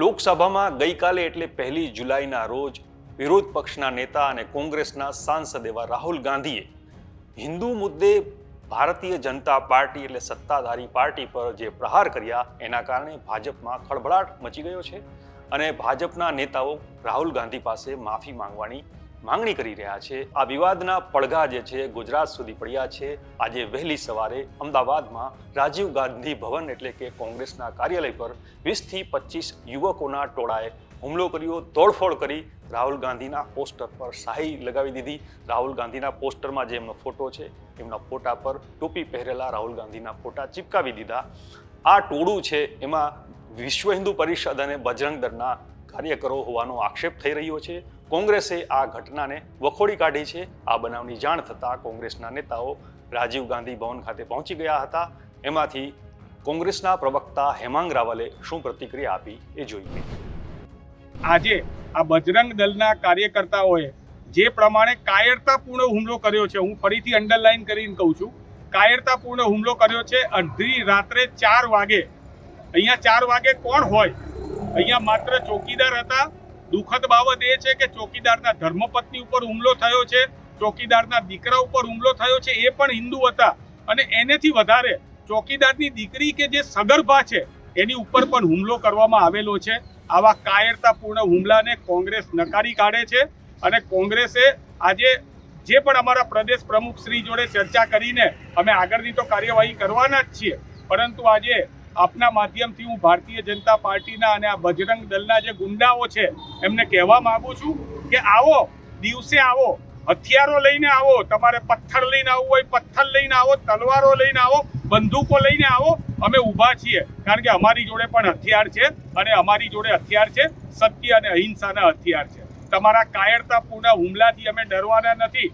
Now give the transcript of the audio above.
લોકસભામાં ગઈકાલે એટલે 1 જુલાઈના રોજ વિરોધ પક્ષના નેતા અને કોંગ્રેસના સાંસદ એવા રાહુલ ગાંધીએ હિન્દુ મુદ્દે ભારતીય જનતા પાર્ટી એટલે સત્તાધારી પાર્ટી પર જે પ્રહાર કર્યા એના કારણે ભાજપમાં ખળભળાટ મચી ગયો છે અને ભાજપના નેતાઓ રાહુલ ગાંધી પાસે માફી માંગવાની માંગણી કરી રહ્યા છે। આ વિવાદના પડઘા જે છે ગુજરાત સુધી પડ્યા છે। આજે વહેલી સવારે અમદાવાદમાં રાજીવ ગાંધી ભવન એટલે કે કોંગ્રેસના કાર્યાલય પર 20 થી 25 યુવકોના ટોળાએ હુમલો કર્યો, તોડફોડ કરી રાહુલ ગાંધીના પોસ્ટર પર શાહી લગાવી દીધી। રાહુલ ગાંધીના પોસ્ટરમાં જે એમનો ફોટો છે એમના ફોટા પર ટોપી પહેરેલા રાહુલ ગાંધીના ફોટા ચિપકાવી દીધા। આ ટોળું છે એમાં વિશ્વ હિન્દુ પરિષદ અને બજરંગ દળના કાર્યકરો હોવાનો આક્ષેપ થઈ રહ્યો છે। કોંગ્રેસે આ ઘટનાને વખોડી કાઢી છે। આ બનાવની જાણ થતાં કોંગ્રેસના નેતાઓ રાજીવ ગાંધી ભવન ખાતે પહોંચી ગયા હતા। એમાંથી કોંગ્રેસના પ્રવક્તા હેમાંગ રાવલે શું પ્રતિક્રિયા આપી એ જોઈએ। આજે આ બજરંગ દળના કાર્યકર્તાઓએ જે પ્રમાણે કાયરતાપૂર્ણ હુમલો કર્યો છે, હું ફરીથી અંડરલાઈન કરીને કહું છું, કાયરતાપૂર્ણ હુમલો કર્યો છે। અડધી રાત્રે 4 વાગે, અહીંયા 4 વાગે કોણ હોય? અહીંયા માત્ર ચોકીદાર હતા। દુઃખદ બાબત એ છે કે ચોકીદારના ધર્મપત્ની ઉપર હુમલો થયો છે, ચોકીદારના દીકરા ઉપર હુમલો થયો છે, એ પણ હિન્દુ હતા। અને એનેથી વધારે ચોકીદારની દીકરી કે જે સગર્ભા છે એની ઉપર પણ હુમલો કરવામાં આવેલો છે। આવા કાયરતાપૂર્ણ હુમલાને કોંગ્રેસ નકારી કાઢે છે અને કોંગ્રેસે આજે જે પણ અમારા પ્રદેશ પ્રમુખ શ્રી જોડે ચર્ચા કરીને અમે આગળની તો કાર્યવાહી કરવાના જ છીએ, પરંતુ આજે આપના માધ્યમથી હું ભારતીય જનતા પાર્ટીના અને આ બજરંગ દળના જે ગુંડાઓ છે એમને કહેવા માંગુ છું કે આવો, દિવસે આવો, હથિયારો લઈને આવો, તમારે પથ્થર લઈને આવવું હોય પથ્થર લઈને આવો, તલવારો લઈને આવો, બંદૂકો લઈને આવો, અમે ઊભા છીએ। કારણ કે અમારી જોડે પણ હથિયાર છે અને અમારી જોડે હથિયાર છે સત્ય અને અહિંસાના હથિયાર છે। તમારા કાયરતાપૂર્ણ હુમલાથી અમે ડરવાના નથી।